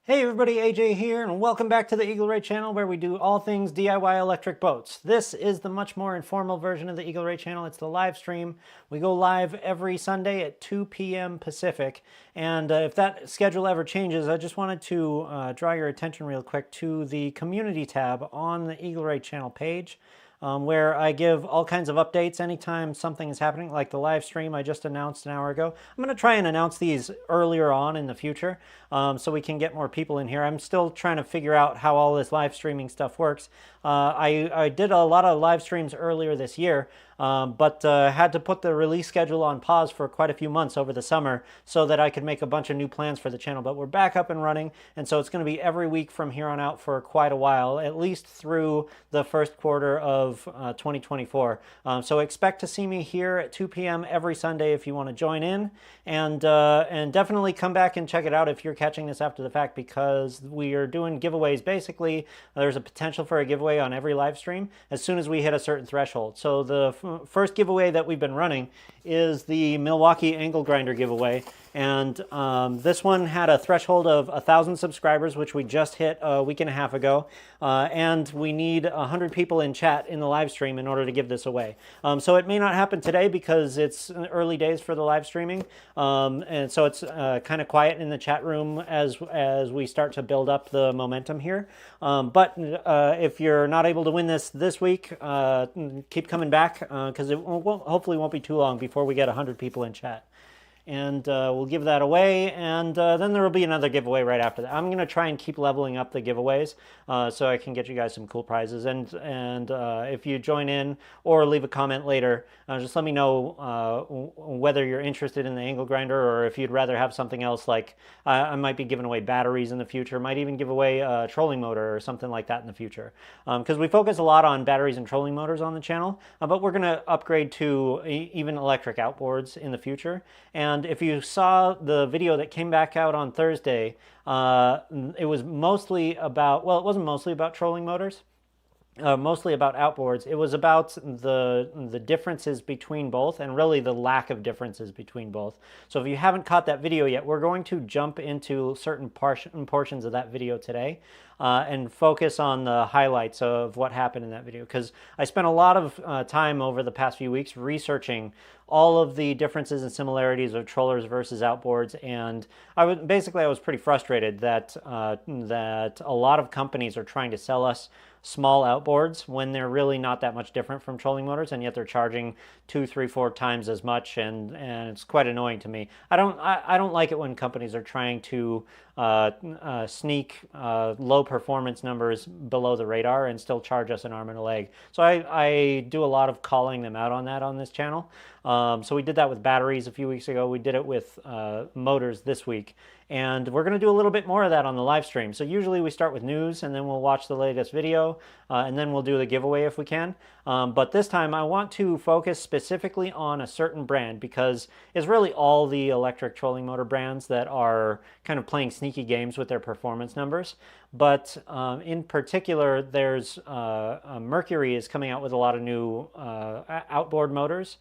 Hey everybody, AJ here, and welcome back to the Eagle Ray channel where we do all things DIY electric boats. This is the much more informal version of the Eagle Ray channel. It's the live stream. We go live every Sunday at 2 p.m. Pacific, and if that schedule ever changes, I just wanted to draw your attention real quick to the community tab on the Eagle Ray channel page. Where I give all kinds of updates anytime something is happening, like the live stream I just announced an hour ago. I'm going to try and announce these earlier on in the future so we can get more people in here. I'm still trying to figure out how all this live streaming stuff works. I did a lot of live streams earlier this year, but had to put the release schedule on pause for quite a few months over the summer so that I could make a bunch of new plans for the channel. But we're back up and running, and so it's going to be every week from here on out for quite a while, at least through the first quarter of 2024. So expect to see me here at 2 p.m. every Sunday if you want to join in, and definitely come back and check it out if you're catching this after the fact, because we are doing giveaways. Basically, there's a potential for a giveaway on every live stream as soon as we hit a certain threshold. So the first giveaway that we've been running is the Milwaukee angle grinder giveaway, and this one had a threshold of 1,000 subscribers, which we just hit a week and a half ago, and we need 100 people in chat in the live stream in order to give this away. So it may not happen today because it's early days for the live streaming, and so it's kind of quiet in the chat room as we start to build up the momentum here. But if you're not able to win this week, keep coming back because it hopefully won't be too long before we get 100 people in chat. And we'll give that away, and then there will be another giveaway right after that. I'm going to try and keep leveling up the giveaways so I can get you guys some cool prizes. And if you join in or leave a comment later, just let me know whether you're interested in the angle grinder or if you'd rather have something else, like I might be giving away batteries in the future, might even give away a trolling motor or something like that in the future. Because we focus a lot on batteries and trolling motors on the channel, but we're going to upgrade to even electric outboards in the future. And if you saw the video that came back out on Thursday, it was mostly about, well, it wasn't mostly about trolling motors, mostly about outboards. It was about the differences between both, and really the lack of differences between both. So if you haven't caught that video yet, we're going to jump into certain portions of that video today and focus on the highlights of what happened in that video, because I spent a lot of time over the past few weeks researching all of the differences and similarities of trollers versus outboards, and I was pretty frustrated that that a lot of companies are trying to sell us small outboards when they're really not that much different from trolling motors, and yet they're charging 2, 3, 4 times as much, and it's quite annoying to me. I don't like it when companies are trying to sneak low performance numbers below the radar and still charge us an arm and a leg. So I do a lot of calling them out on that on this channel. So we did that with batteries a few weeks ago. We did it with motors this week. And we're going to do a little bit more of that on the live stream. So usually we start with news, and then we'll watch the latest video, and then we'll do the giveaway if we can. But this time I want to focus specifically on a certain brand, because it's really all the electric trolling motor brands that are kind of playing sneaky games with their performance numbers. But in particular, there's Mercury is coming out with a lot of new outboard motors.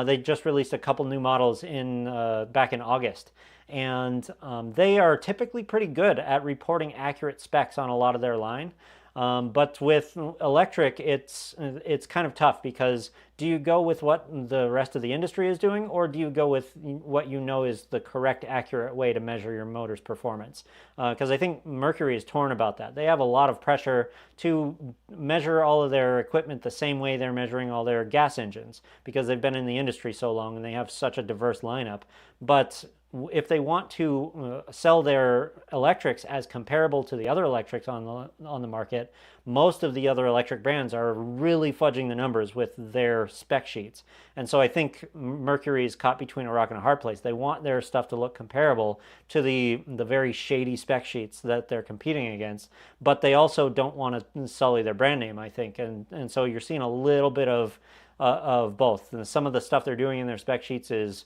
They just released a couple new models back in August. And they are typically pretty good at reporting accurate specs on a lot of their line. But with electric, it's kind of tough, because do you go with what the rest of the industry is doing, or do you go with what you know is the correct, accurate way to measure your motor's performance? Because I think Mercury is torn about that. They have a lot of pressure to measure all of their equipment the same way they're measuring all their gas engines, because they've been in the industry so long and they have such a diverse lineup. But if they want to sell their electrics as comparable to the other electrics on the market, most of the other electric brands are really fudging the numbers with their spec sheets. And so I think Mercury is caught between a rock and a hard place. They want their stuff to look comparable to the very shady spec sheets that they're competing against, but they also don't want to sully their brand name, I think. And so you're seeing a little bit of of both. And some of the stuff they're doing in their spec sheets is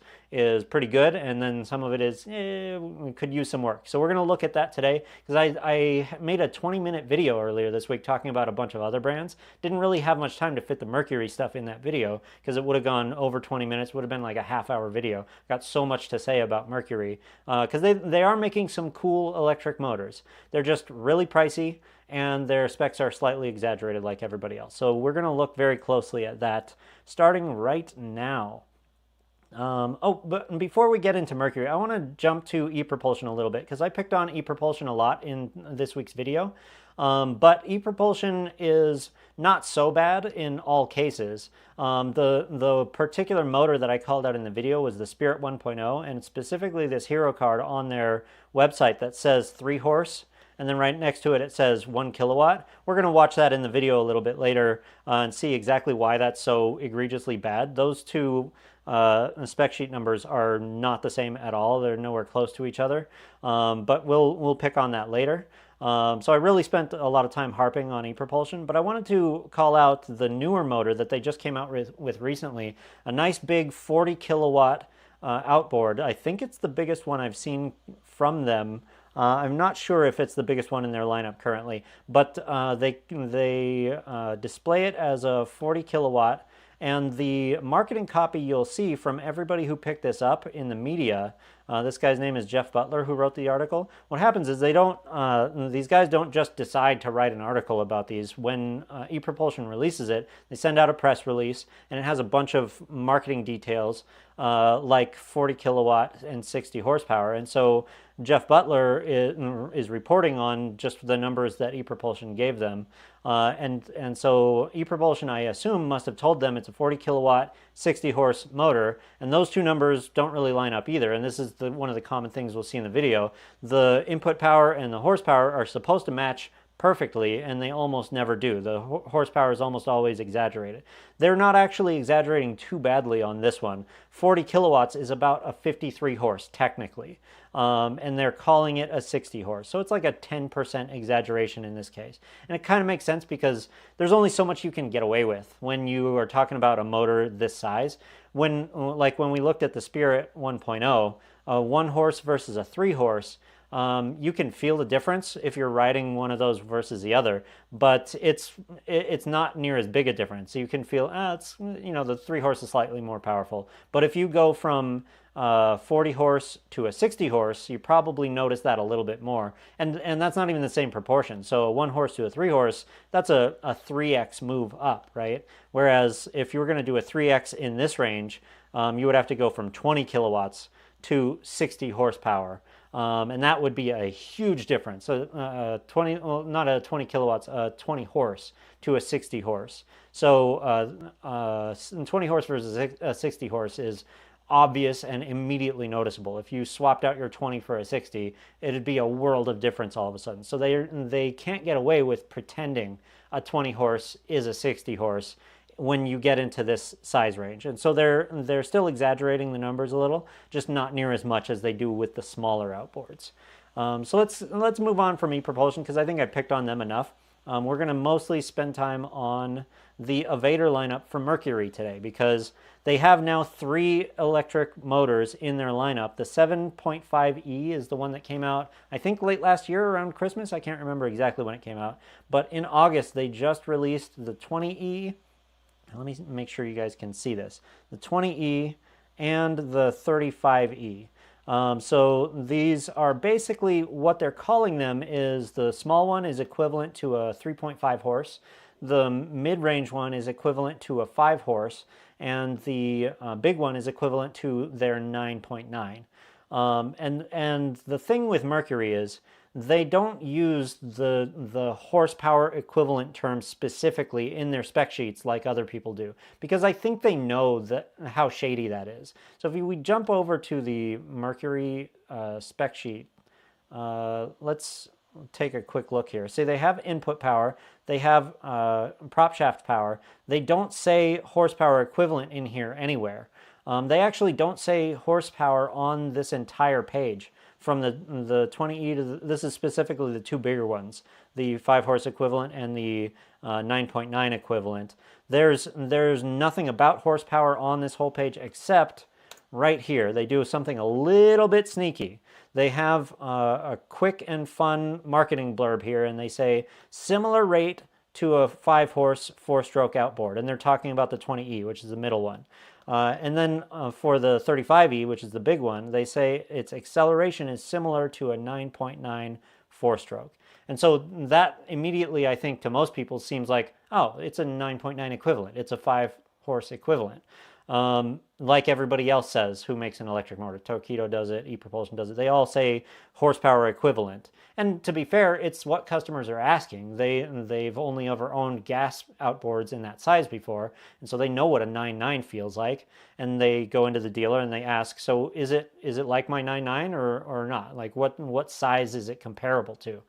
pretty good, and then some of it is we could use some work. So we're going to look at that today, because I made a 20-minute video earlier this week talking about a bunch of other brands. Didn't really have much time to fit the Mercury stuff in that video, because it would have gone over 20 minutes, would have been like a half-hour video. Got so much to say about Mercury, because they are making some cool electric motors. They're just really pricey, and their specs are slightly exaggerated like everybody else. So we're going to look very closely at that starting right now. But before we get into Mercury, I want to jump to e-propulsion a little bit, because I picked on e-propulsion a lot in this week's video. But e-propulsion is not so bad in all cases. The particular motor that I called out in the video was the Spirit 1.0, and specifically this hero card on their website that says 3 horse, and then right next to it, it says 1 kilowatt. We're going to watch that in the video a little bit later and see exactly why that's so egregiously bad. Those two spec sheet numbers are not the same at all. They're nowhere close to each other, but we'll pick on that later. So I really spent a lot of time harping on e-propulsion, but I wanted to call out the newer motor that they just came out with recently, a nice big 40 kilowatt outboard. I think it's the biggest one I've seen from them. I'm not sure if it's the biggest one in their lineup currently, but they display it as a 40 kilowatt, and the marketing copy you'll see from everybody who picked this up in the media. This guy's name is Jeff Butler, who wrote the article. What happens is these guys don't just decide to write an article about these. When e-propulsion releases it, they send out a press release, and it has a bunch of marketing details like 40 kilowatt and 60 horsepower. And so Jeff Butler is reporting on just the numbers that e-propulsion gave them. And so e-propulsion, I assume, must have told them it's a 40 kilowatt, 60 horse motor, and those two numbers don't really line up either. And this is one of the common things we'll see in the video. The input power and the horsepower are supposed to match perfectly, and they almost never do. The horsepower is almost always exaggerated. They're not actually exaggerating too badly on this one. 40 kilowatts is about a 53 horse technically, and they're calling it a 60 horse. So it's like a 10% exaggeration in this case. And it kind of makes sense, because there's only so much you can get away with when you are talking about a motor this size. When we looked at the Spirit 1.0, 1 horse versus a 3 horse, you can feel the difference if you're riding one of those versus the other, but it's not near as big a difference. So you can feel, the 3 horse is slightly more powerful. But if you go from 40 horse to a 60 horse, you probably notice that a little bit more. And that's not even the same proportion. So a 1 horse to a 3 horse, that's a 3x move up, right? Whereas if you were going to do a 3x in this range, you would have to go from 20 kilowatts to 60 horsepower. And that would be a huge difference. So 20, well, not a 20 kilowatts, 20 horse to a 60 horse. So 20 horse versus a 60 horse is obvious and immediately noticeable. If you swapped out your 20 for a 60, it'd be a world of difference all of a sudden. So they can't get away with pretending a 20 horse is a 60 horse when you get into this size range. And so they're still exaggerating the numbers a little, just not near as much as they do with the smaller outboards. So let's move on from e-propulsion, because I think I picked on them enough. We're going to mostly spend time on the Avator lineup for Mercury today, because they have now 3 electric motors in their lineup. The 7.5E is the one that came out, I think, late last year around Christmas. I can't remember exactly when it came out. But in August, they just released the 20E. Let me make sure you guys can see this. The 20E and the 35E. So these are basically, what they're calling them is, the small one is equivalent to a 3.5 horse. The mid-range one is equivalent to a 5 horse. And the big one is equivalent to their 9.9. And the thing with Mercury is, they don't use the horsepower equivalent term specifically in their spec sheets like other people do, because I think they know how shady that is. So if we jump over to the Mercury spec sheet, let's take a quick look here. See, they have input power, they have prop shaft power. They don't say horsepower equivalent in here anywhere. They actually don't say horsepower on this entire page. From the 20E to this is specifically the two bigger ones, the 5-horse equivalent and the 9.9 equivalent. There's nothing about horsepower on this whole page except right here. They do something a little bit sneaky. They have a quick and fun marketing blurb here, and they say similar rate to a 5-horse 4-stroke outboard, and they're talking about the 20E, which is the middle one. And then for the 35E, which is the big one, they say its acceleration is similar to a 9.9 4-stroke. And so that immediately, I think, to most people seems like, oh, it's a 9.9 equivalent. It's a 5-horse equivalent. Like everybody else says who makes an electric motor. Torqeedo does it, ePropulsion does it. They all say horsepower equivalent. And to be fair, it's what customers are asking. They've only ever owned gas outboards in that size before, and so they know what a 9.9 feels like. And they go into the dealer and they ask, so is it like my 9.9 or not? Like what size is it comparable to?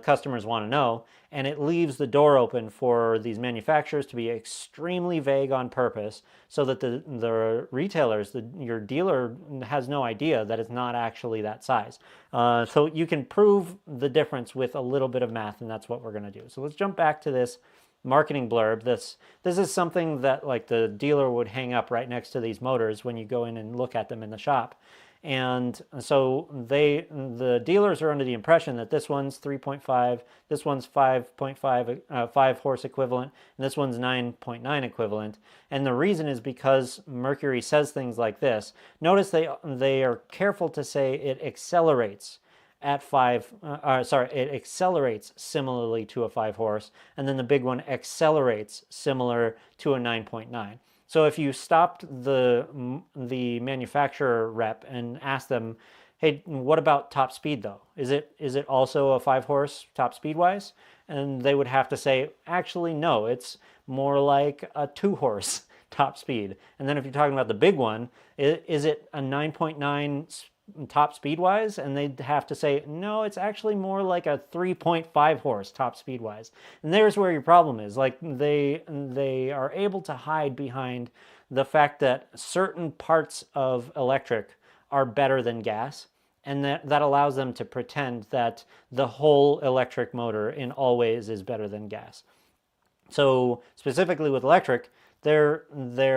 Customers want to know, and it leaves the door open for these manufacturers to be extremely vague on purpose so that the retailers, your dealer has no idea that it's not actually that size. So you can prove the difference with a little bit of math, and that's what we're going to do. So let's jump back to this marketing blurb. This is something that like the dealer would hang up right next to these motors when you go in and look at them in the shop. And so the dealers are under the impression that this one's 3.5, this one's 5.5, 5-horse equivalent, and this one's 9.9 equivalent. And the reason is because Mercury says things like this. Notice they are careful to say it accelerates at it accelerates similarly to a 5-horse, and then the big one accelerates similar to a 9.9. So if you stopped the manufacturer rep and asked them, hey, what about top speed though? Is it also a 5-horse top speed wise? And they would have to say, actually, no, it's more like a 2-horse top speed. And then if you're talking about the big one, is it a 9.9 top speed wise? And they'd have to say, no, it's actually more like a 3.5 horse top speed wise. And there's where your problem is. Like they are able to hide behind the fact that certain parts of electric are better than gas, and that allows them to pretend that the whole electric motor in all ways is better than gas. So specifically with electric, they're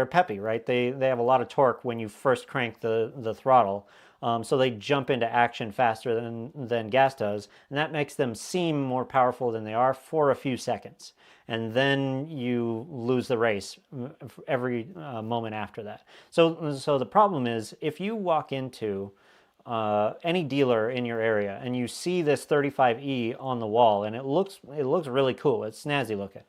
peppy, right? They have a lot of torque when you first crank the throttle. So they jump into action faster than gas does, and that makes them seem more powerful than they are for a few seconds. And then you lose the race every moment after that. So the problem is, if you walk into any dealer in your area and you see this 35E on the wall, and it looks really cool, it's snazzy looking.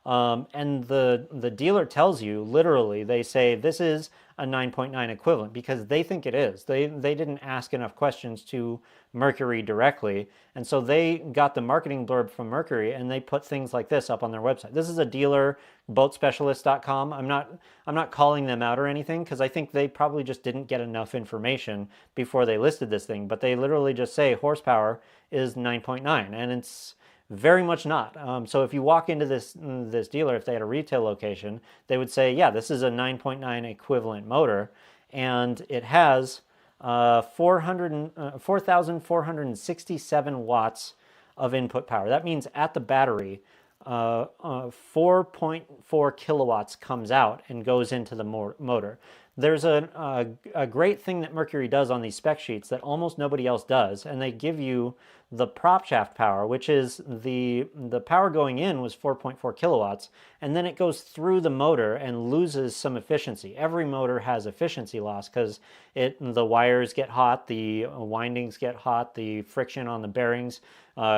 And the dealer tells you, literally, they say this is a 9.9 equivalent because they think it is. They didn't ask enough questions to Mercury directly, and so they got the marketing blurb from Mercury and they put things like this up on their website. This is a dealer, boatspecialist.com. I'm not calling them out or anything because I think they probably just didn't get enough information before they listed this thing, but they literally just say horsepower is 9.9, and it's very much not. So if you walk into this dealer, if they had a retail location, they would say, yeah, this is a 9.9 equivalent motor, and it has 4,467 watts of input power. That means at the battery, 4.4 kilowatts comes out and goes into the motor. There's a great thing that Mercury does on these spec sheets that almost nobody else does, and they give you the prop shaft power, which is the power going in was 4.4 kilowatts, and then it goes through the motor and loses some efficiency. Every motor has efficiency loss because the wires get hot, the windings get hot, the friction on the bearings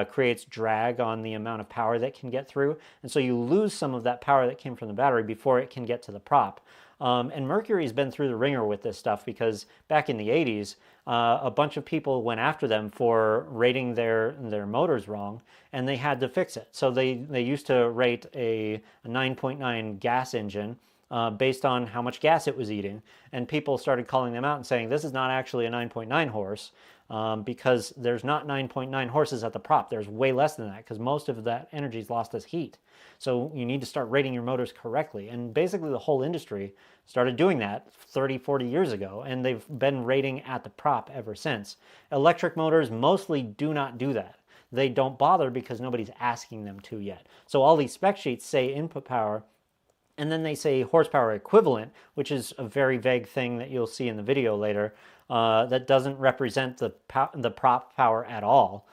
creates drag on the amount of power that can get through, and so you lose some of that power that came from the battery before it can get to the prop. And Mercury's been through the ringer with this stuff because back in the 80s, a bunch of people went after them for rating their motors wrong, and they had to fix it. So they used to rate a 9.9 gas engine based on how much gas it was eating. And people started calling them out and saying, this is not actually a 9.9 horse because there's not 9.9 horses at the prop. There's way less than that because most of that energy is lost as heat. So you need to start rating your motors correctly. And basically the whole industry started doing that 30, 40 years ago, and they've been rating at the prop ever since. Electric motors mostly do not do that. They don't bother because nobody's asking them to yet. So all these spec sheets say input power, and then they say horsepower equivalent, which is a very vague thing that you'll see in the video later that doesn't represent the prop power at all.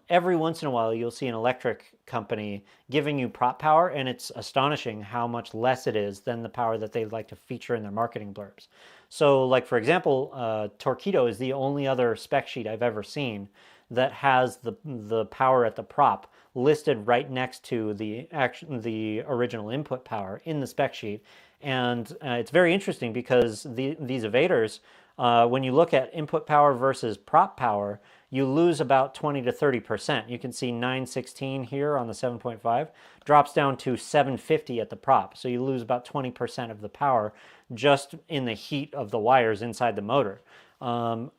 Every once in a while, you'll see an electric company giving you prop power, and it's astonishing how much less it is than the power that they like to feature in their marketing blurbs. So, like for example, Torqeedo is the only other spec sheet I've ever seen that has the power at the prop listed right next to the original input power in the spec sheet. And it's very interesting because these Avators, when you look at input power versus prop power, you lose about 20 to 30%. You can see 916 here on the 7.5 drops down to 750 at the prop. So you lose about 20% of the power just in the heat of the wires inside the motor.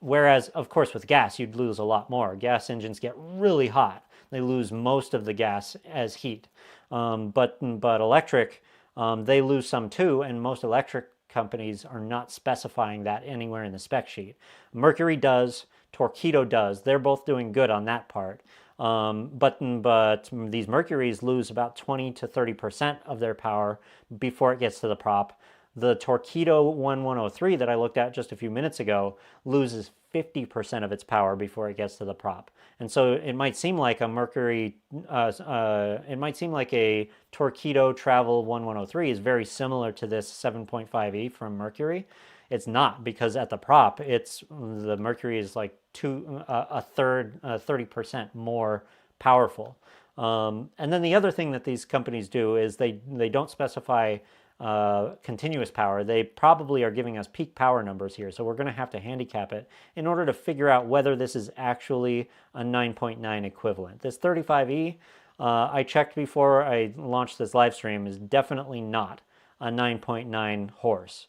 Whereas, of course, with gas, you'd lose a lot more. Gas engines get really hot. They lose most of the gas as heat. But electric, they lose some too, and most electric companies are not specifying that anywhere in the spec sheet. Mercury does, Torqeedo does. They're both doing good on that part. But these Mercuries lose about 20 to 30% of their power before it gets to the prop. The Torqeedo 1103 that I looked at just a few minutes ago loses 50% of its power before it gets to the prop. And so it might seem like a Mercury, it might seem like a Torqeedo Travel 1103 is very similar to this 7.5E from Mercury. It's not, because at the prop, the Mercury is like a third, 30% more powerful. And then the other thing that these companies do is they don't specify continuous power. They probably are giving us peak power numbers here, so we're going to have to handicap it in order to figure out whether this is actually a 9.9 equivalent. This 35E, I checked before I launched this live stream, is definitely not a 9.9 horse.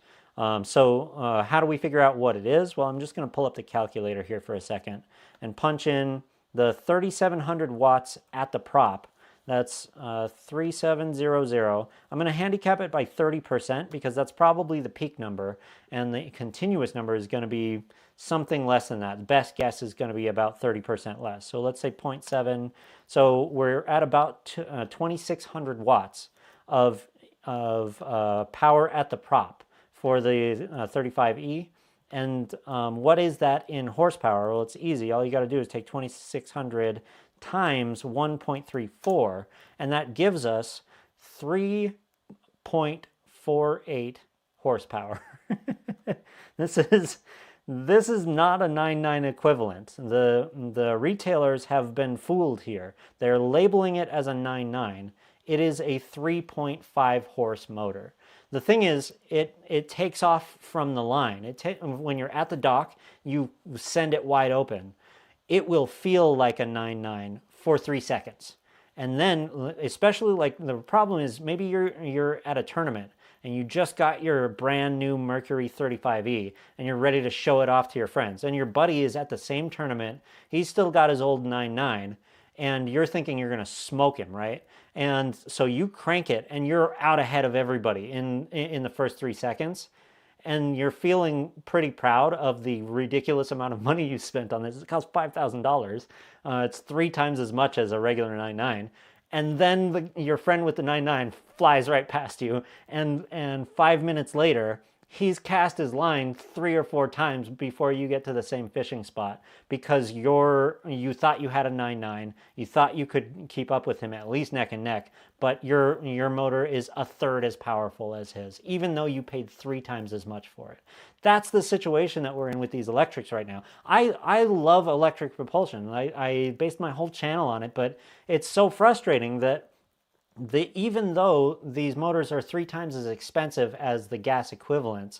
So how do we figure out what it is? Well, I'm just going to pull up the calculator here for a second and punch in the 3,700 watts at the prop. That's 3700. I'm going to handicap it by 30% because that's probably the peak number, and the continuous number is going to be something less than that. The best guess is going to be about 30% less. So let's say 0.7. So we're at about 2,600 watts of power at the prop for the 35E. And what is that in horsepower? Well, it's easy. All you got to do is take 2,600 times 1.34, and that gives us 3.48 horsepower. This is not a 9.9 equivalent. The retailers have been fooled here. They're labeling it as a 9.9. It is a 3.5 horse motor. The thing is, it takes off from the line. When you're at the dock, you send it wide open. It will feel like a 9.9 for 3 seconds. And then, especially like the problem is maybe you're at a tournament and you just got your brand new Mercury 35E and you're ready to show it off to your friends. And your buddy is at the same tournament. He's still got his old 9.9 and you're thinking you're going to smoke him, right? And so you crank it and you're out ahead of everybody in the first 3 seconds. And you're feeling pretty proud of the ridiculous amount of money you spent on this. It costs $5,000. It's 3 times as much as a regular 9.9. And then your friend with the 9.9 flies right past you. And 5 minutes later, he's cast his line 3 or 4 times before you get to the same fishing spot because you thought you had a 9.9. You thought you could keep up with him at least neck and neck, but your motor is a third as powerful as his, even though you paid 3 times as much for it. That's the situation that we're in with these electrics right now. I love electric propulsion. I based my whole channel on it, but it's so frustrating that even though these motors are 3 times as expensive as the gas equivalents,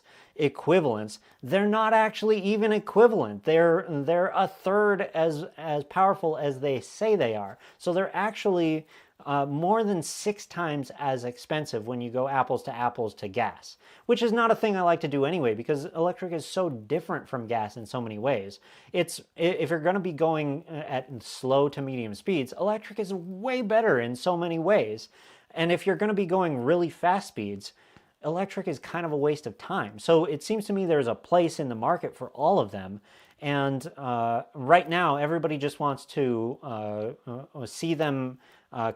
they're not actually even equivalent. They're a third as powerful as they say they are. So they're actually more than 6 times as expensive when you go apples to gas, which is not a thing I like to do anyway, because electric is so different from gas in so many ways. If you're going to be going at slow to medium speeds, electric is way better in so many ways. And if you're going to be going really fast speeds, electric is kind of a waste of time. So it seems to me there's a place in the market for all of them. And right now, everybody just wants to see them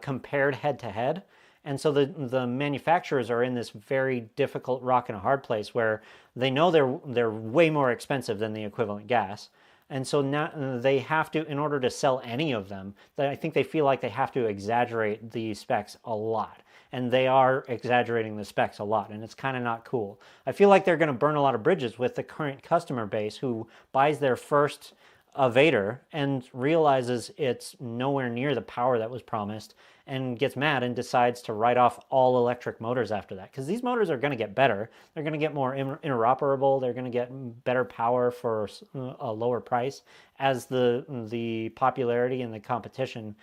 compared head to head. And so the manufacturers are in this very difficult rock and a hard place where they know they're way more expensive than the equivalent gas. And so now they have to, in order to sell any of them, I think they feel like they have to exaggerate the specs a lot. And they are exaggerating the specs a lot, and it's kind of not cool. I feel like they're going to burn a lot of bridges with the current customer base who buys their first Avator and realizes it's nowhere near the power that was promised and gets mad and decides to write off all electric motors after that. Because these motors are going to get better. They're going to get more interoperable. They're going to get better power for a lower price as the popularity and the competition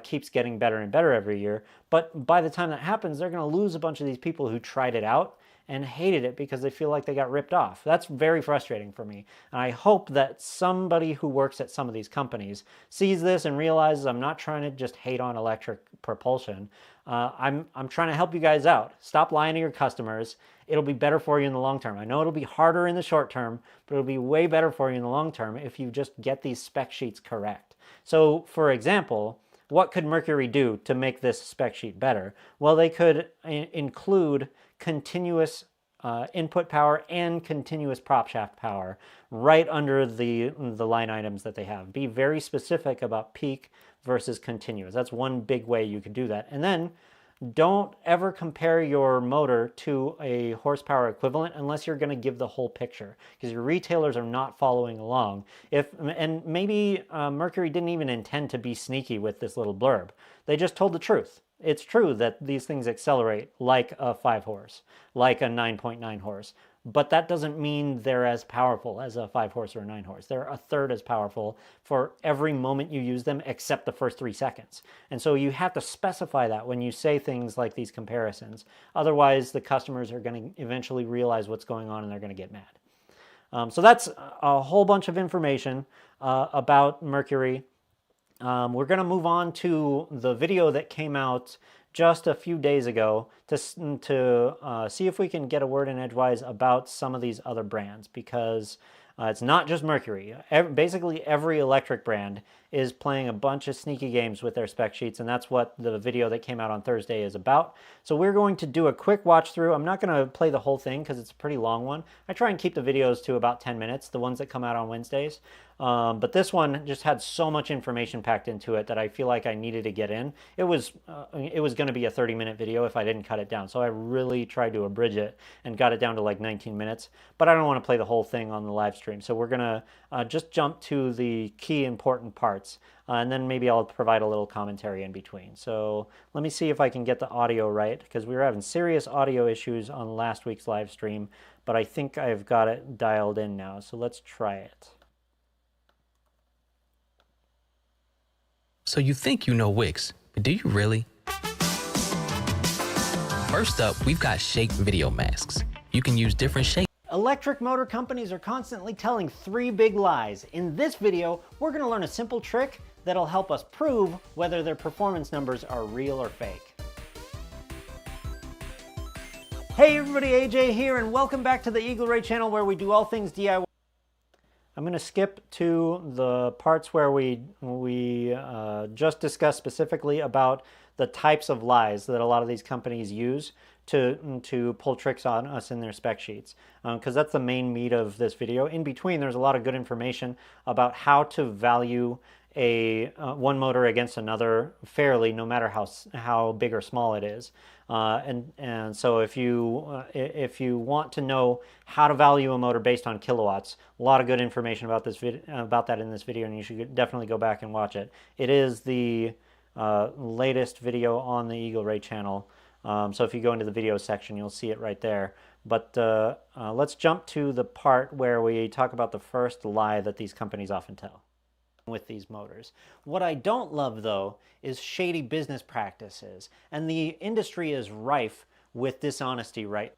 keeps getting better and better every year. But by the time that happens, they're going to lose a bunch of these people who tried it out and hated it because they feel like they got ripped off. That's very frustrating for me. And I hope that somebody who works at some of these companies sees this and realizes I'm not trying to just hate on electric propulsion. I'm trying to help you guys out. Stop lying to your customers. It'll be better for you in the long term. I know it'll be harder in the short term, but it'll be way better for you in the long term if you just get these spec sheets correct. So, for example, what could Mercury do to make this spec sheet better? Well, they could include continuous input power and continuous prop shaft power right under the line items that they have. Be very specific about peak versus continuous. That's one big way you could do that. And then don't ever compare your motor to a horsepower equivalent unless you're going to give the whole picture, because your retailers are not following along. And maybe Mercury didn't even intend to be sneaky with this little blurb. They just told the truth. It's true that these things accelerate like a 5 horse, like a 9.9 horse, but that doesn't mean they're as powerful as a 5 horse or a 9 horse. They're a third as powerful for every moment you use them except the first 3 seconds. And so you have to specify that when you say things like these comparisons. Otherwise, the customers are going to eventually realize what's going on and they're going to get mad. So that's a whole bunch of information about Mercury. We're going to move on to the video that came out just a few days ago to see if we can get a word in edgewise about some of these other brands, because it's not just Mercury. Basically every electric brand is playing a bunch of sneaky games with their spec sheets, and that's what the video that came out on Thursday is about. So we're going to do a quick watch through. I'm not going to play the whole thing because it's a pretty long one. I try and keep the videos to about 10 minutes, the ones that come out on Wednesdays. But this one just had so much information packed into it that I feel like I needed to get in. It was going to be a 30-minute video if I didn't cut it down. So I really tried to abridge it and got it down to like 19 minutes. But I don't want to play the whole thing on the live stream. So we're going to just jump to the key important parts. And then maybe I'll provide a little commentary in between. So let me see if I can get the audio right, because we were having serious audio issues on last week's live stream. But I think I've got it dialed in now. So let's try it. So you think you know Wix, but do you really? First up, we've got Shake video masks. You can use different shapes. Electric motor companies are constantly telling 3 big lies. In this video, we're going to learn a simple trick that'll help us prove whether their performance numbers are real or fake. Hey everybody, AJ here, and welcome back to the Eagle Ray channel, where we do all things DIY. I'm going to skip to the parts where we just discussed specifically about the types of lies that a lot of these companies use to pull tricks on us in their spec sheets, because that's the main meat of this video. In between, there's a lot of good information about how to value a one motor against another fairly, no matter how big or small it is. And so if you want to know how to value a motor based on kilowatts, a lot of good information about that in this video, and you should definitely go back and watch it. It is the latest video on the Eagle Ray channel. So if you go into the video section, you'll see it right there. But let's jump to the part where we talk about the first lie that these companies often tell. with these motors. What I don't love, though, is shady business practices, and the industry is rife with dishonesty, right?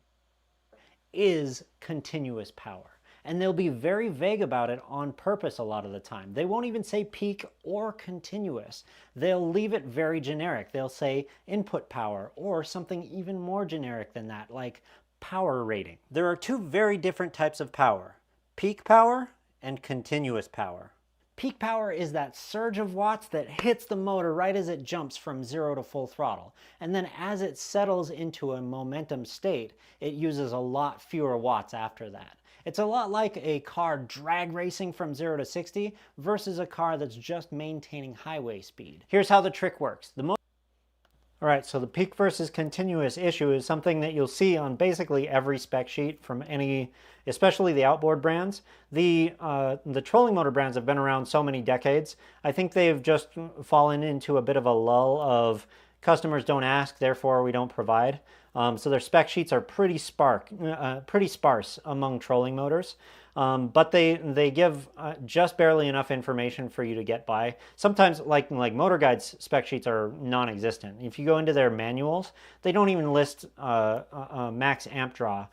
Is continuous power. And they'll be very vague about it on purpose a lot of the time. They won't even say peak or continuous. They'll leave it very generic. They'll say input power or something even more generic than that, like power rating. There are two very different types of power: peak power and continuous power. Peak power is that surge of watts that hits the motor right as it jumps from 0 to full throttle. And then as it settles into a momentum state, it uses a lot fewer watts after that. It's a lot like a car drag racing from 0 to 60 versus a car that's just maintaining highway speed. Here's how the trick works. All right, so the peak versus continuous issue is something that you'll see on basically every spec sheet from any, especially the outboard brands. The trolling motor brands have been around so many decades. I think they've just fallen into a bit of a lull of customers don't ask, therefore we don't provide. So their spec sheets are pretty sparse among trolling motors. But they give just barely enough information for you to get by. Sometimes, like Motor Guide's spec sheets are non-existent. If you go into their manuals, they don't even list max amp draw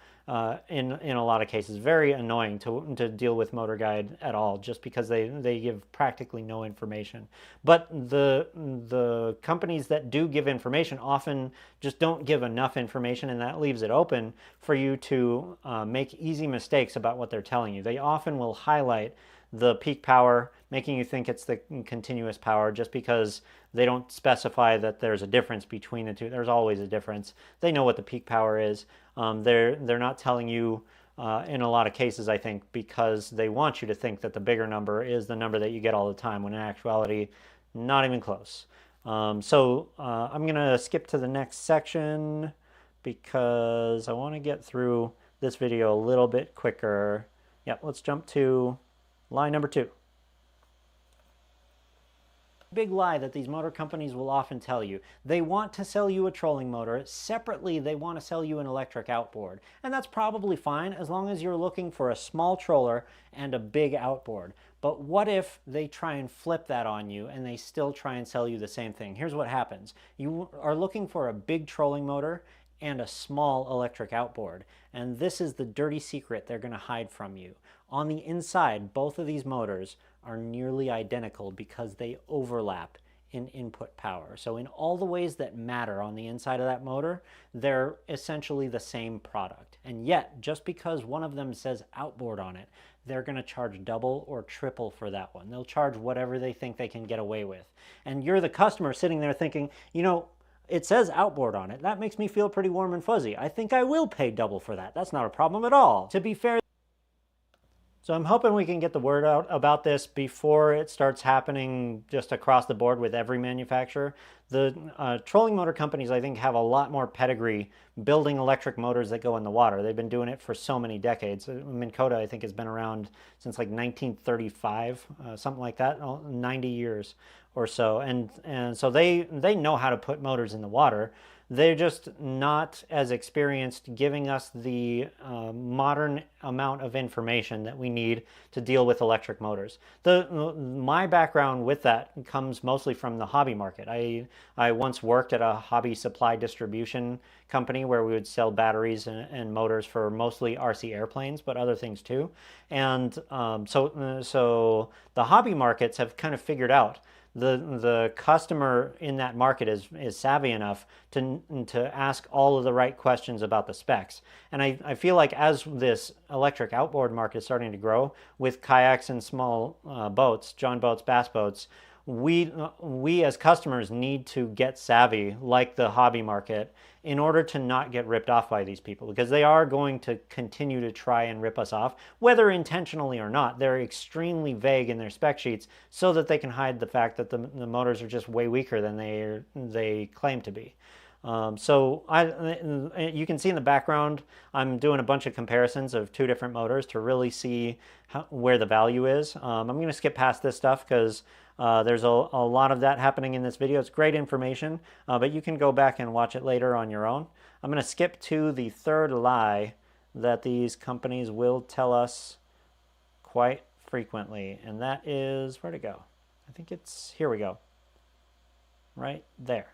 in a lot of cases. Very annoying to deal with Motor Guide at all, just because they give practically no information. But the companies that do give information often just don't give enough information, and that leaves it open for you to make easy mistakes about what they're telling you. They often will highlight the peak power, making you think it's the continuous power just because they don't specify that there's a difference between the two. There's always a difference. They know what the peak power is. They're not telling you in a lot of cases, I think, because they want you to think that the bigger number is the number that you get all the time, when in actuality, not even close. So I'm going to skip to the next section because I want to get through this video a little bit quicker. Yeah, let's jump to lie number 2. Big lie that these motor companies will often tell you. They want to sell you a trolling motor. Separately, they want to sell you an electric outboard. And that's probably fine as long as you're looking for a small troller and a big outboard. But what if they try and flip that on you and they still try and sell you the same thing? Here's what happens. You are looking for a big trolling motor and a small electric outboard. And this is the dirty secret they're going to hide from you. On the inside, both of these motors are nearly identical because they overlap in input power. So in all the ways that matter on the inside of that motor, they're essentially the same product. And yet, just because one of them says outboard on it, they're going to charge double or triple for that one. They'll charge whatever they think they can get away with. And you're the customer sitting there thinking, you know, it says outboard on it. That makes me feel pretty warm and fuzzy. I think I will pay double for that. That's not a problem at all. To be fair, so I'm hoping we can get the word out about this before it starts happening just across the board with every manufacturer. The trolling motor companies, I think, have a lot more pedigree building electric motors that go in the water. They've been doing it for so many decades. Minn Kota, I think, has been around since like 1935, something like that, 90 years or so. And so they know how to put motors in the water. They're just not as experienced giving us the modern amount of information that we need to deal with electric motors. My background with that comes mostly from the hobby market. I once worked at a hobby supply distribution company where we would sell batteries and motors for mostly RC airplanes, but other things too. And so the hobby markets have kind of figured out the customer in that market is savvy enough to ask all of the right questions about the specs. And I feel like as this electric outboard market is starting to grow with kayaks and small boats, John boats, bass boats, we as customers need to get savvy like the hobby market in order to not get ripped off by these people, because they are going to continue to try and rip us off, whether intentionally or not. They're extremely vague in their spec sheets so that they can hide the fact that the motors are just way weaker than they claim to be. So you can see in the background, I'm doing a bunch of comparisons of 2 different motors to really see where the value is. I'm going to skip past this stuff because there's a lot of that happening in this video. It's great information, but you can go back and watch it later on your own. I'm going to skip to the third lie that these companies will tell us quite frequently, and that is, where'd it go? I think it's, here we go, right there.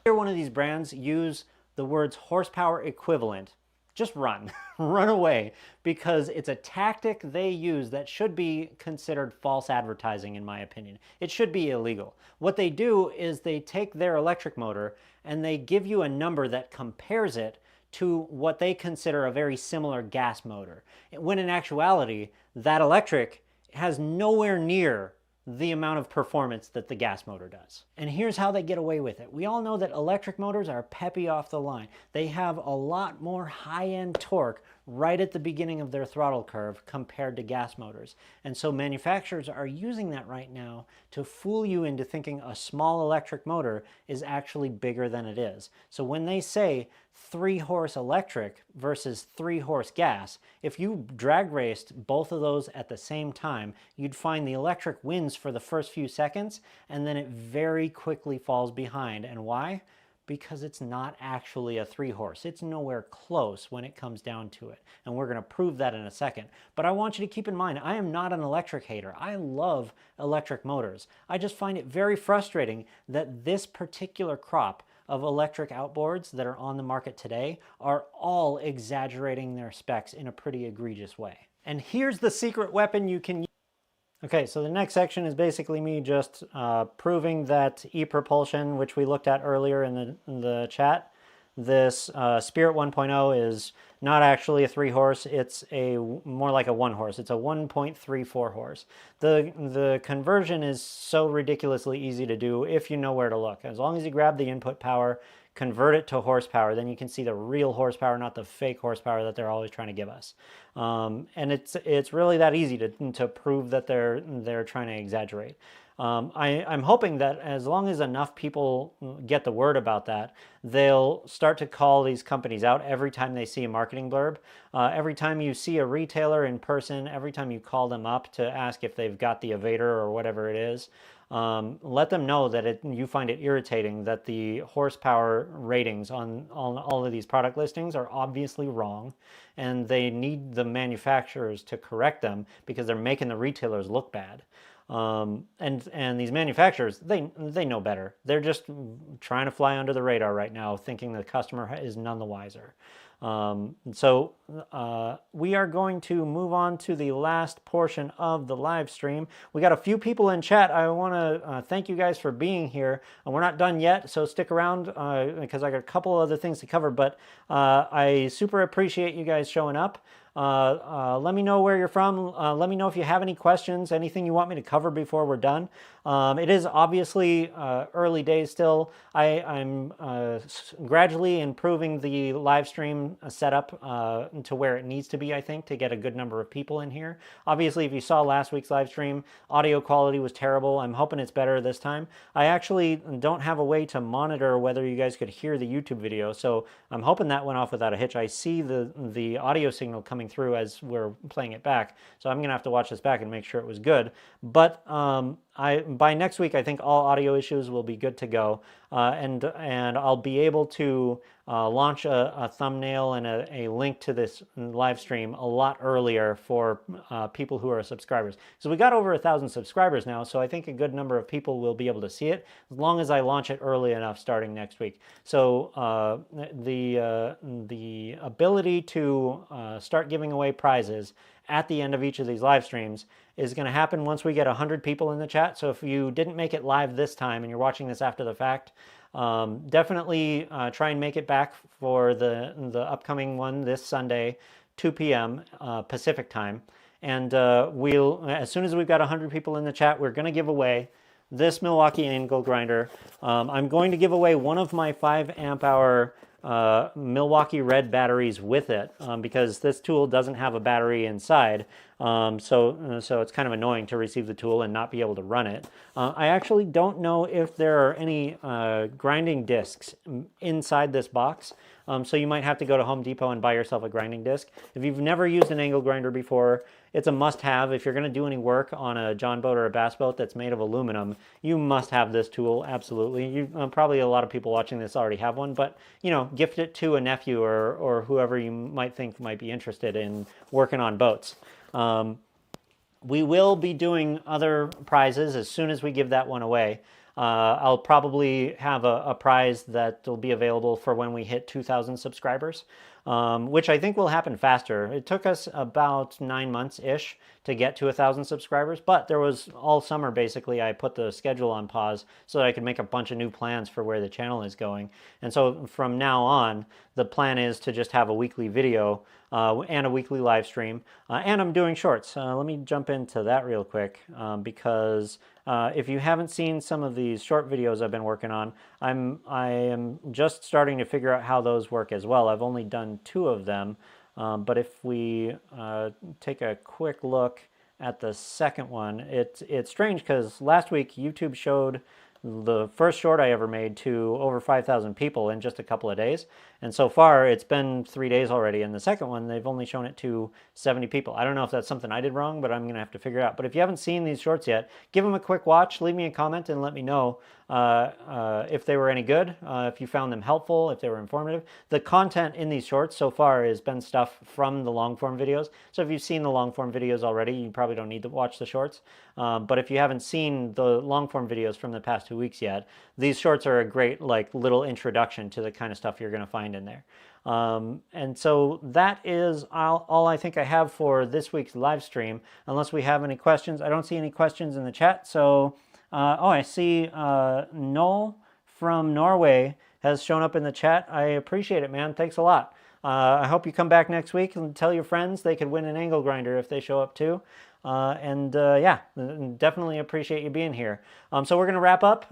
Either one of these brands use the words horsepower equivalent, just run. Run away, because it's a tactic they use that should be considered false advertising, in my opinion. It should be illegal. What they do is they take their electric motor and they give you a number that compares it to what they consider a very similar gas motor, when in actuality, that electric has nowhere near the amount of performance that the gas motor does. And here's how they get away with it. We all know that electric motors are peppy off the line. They have a lot more high-end torque right at the beginning of their throttle curve compared to gas motors. And so manufacturers are using that right now to fool you into thinking a small electric motor is actually bigger than it is. So when they say 3-horse electric versus 3-horse gas, if you drag raced both of those at the same time, you'd find the electric wins for the first few seconds, and then it very quickly falls behind. And why? Because it's not actually a 3-horse. It's nowhere close when it comes down to it. And we're going to prove that in a second. But I want you to keep in mind, I am not an electric hater. I love electric motors. I just find it very frustrating that this particular crop of electric outboards that are on the market today are all exaggerating their specs in a pretty egregious way. And here's the secret weapon you can use. Okay, so the next section is basically me just proving that e-propulsion, which we looked at earlier in the chat, this Spirit 1.0 is not actually a 3-horse, it's more like a 1-horse. It's a 1.34 horse. The conversion is so ridiculously easy to do if you know where to look. As long as you grab the input power, convert it to horsepower, then you can see the real horsepower, not the fake horsepower that they're always trying to give us. And it's really that easy to prove that they're trying to exaggerate. I'm hoping that as long as enough people get the word about that, they'll start to call these companies out every time they see a marketing blurb. Every time you see a retailer in person, every time you call them up to ask if they've got the Avator or whatever it is, let them know that you find it irritating that the horsepower ratings on all of these product listings are obviously wrong, and they need the manufacturers to correct them because they're making the retailers look bad. And these manufacturers, they know better. They're just trying to fly under the radar right now, thinking the customer is none the wiser. So we are going to move on to the last portion of the live stream. We got a few people in chat. I want to thank you guys for being here. We're not done yet, so stick around because I got a couple other things to cover, but I super appreciate you guys showing up. Let me know where you're from. Let me know if you have any questions, anything you want me to cover before we're done. It is obviously early days still. I'm gradually improving the live stream setup to where it needs to be, I think, to get a good number of people in here. Obviously, if you saw last week's live stream, audio quality was terrible. I'm hoping it's better this time. I actually don't have a way to monitor whether you guys could hear the YouTube video, so I'm hoping that went off without a hitch. I see the audio signal coming through as we're playing it back, so I'm gonna have to watch this back and make sure it was good. But by next week, I think all audio issues will be good to go, and I'll be able to launch a thumbnail and a link to this live stream a lot earlier for people who are subscribers. So we got over 1,000 subscribers now, so I think a good number of people will be able to see it as long as I launch it early enough starting next week. So the ability to start giving away prizes at the end of each of these live streams is going to happen once we get 100 people in the chat. So if you didn't make it live this time and you're watching this after the fact, definitely try and make it back for the upcoming one this Sunday, 2 p.m. Pacific time. And as soon as we've got 100 people in the chat, we're going to give away this Milwaukee angle grinder. I'm going to give away one of my 5 amp hour Milwaukee red batteries with it because this tool doesn't have a battery inside. So it's kind of annoying to receive the tool and not be able to run it. I actually don't know if there are any grinding discs inside this box. So you might have to go to Home Depot and buy yourself a grinding disc. If you've never used an angle grinder before, it's a must-have. If you're going to do any work on a John boat or a bass boat that's made of aluminum, you must have this tool, absolutely. Probably a lot of people watching this already have one, but gift it to a nephew or whoever you might think might be interested in working on boats. We will be doing other prizes as soon as we give that one away. I'll probably have a prize that will be available for when we hit 2,000 subscribers, which I think will happen faster. It took us about 9 months-ish to get to 1,000 subscribers, but there was all summer basically I put the schedule on pause so that I could make a bunch of new plans for where the channel is going. And so from now on, the plan is to just have a weekly video and a weekly live stream, and I'm doing shorts. Let me jump into that real quick because if you haven't seen some of these short videos I've been working on, I am just starting to figure out how those work as well. I've only done 2 of them, but if we take a quick look at the second one, it's strange because last week YouTube showed the first short I ever made to over 5,000 people in just a couple of days. And so far, it's been 3 days already. And the second one, they've only shown it to 70 people. I don't know if that's something I did wrong, but I'm going to have to figure it out. But if you haven't seen these shorts yet, give them a quick watch, leave me a comment, and let me know if they were any good, if you found them helpful, if they were informative. The content in these shorts so far has been stuff from the long form videos. So if you've seen the long form videos already, you probably don't need to watch the shorts. But if you haven't seen the long form videos from the past 2 weeks yet, these shorts are a great like little introduction to the kind of stuff you're going to find in there. And so that is all I think I have for this week's live stream, unless we have any questions. I don't see any questions in the chat. So, oh, I see Noel from Norway has shown up in the chat. I appreciate it, man. Thanks a lot. I hope you come back next week and tell your friends they could win an angle grinder if they show up too. Yeah, definitely appreciate you being here. So we're going to wrap up.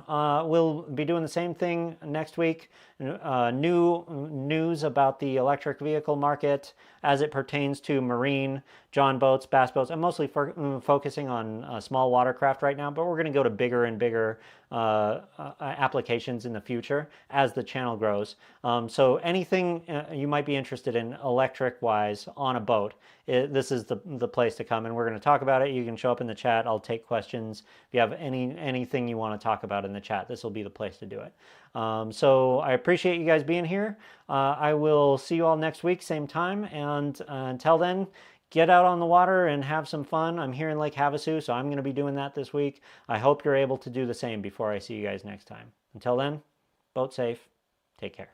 We'll be doing the same thing next week. New news about the electric vehicle market as it pertains to marine, John boats, bass boats. I'm mostly focusing on small watercraft right now, but we're going to go to bigger and bigger applications in the future as the channel grows. So anything you might be interested in electric-wise on a boat, this is the place to come, and we're going to talk about it. You can show up in the chat. I'll take questions. If you have anything you want to talk about in the chat, this will be the place to do it. So I appreciate you guys being here. I will see you all next week, same time, and until then, get out on the water and have some fun. I'm here in Lake Havasu, so I'm going to be doing that this week. I hope you're able to do the same before I see you guys next time. Until then, boat safe. Take care.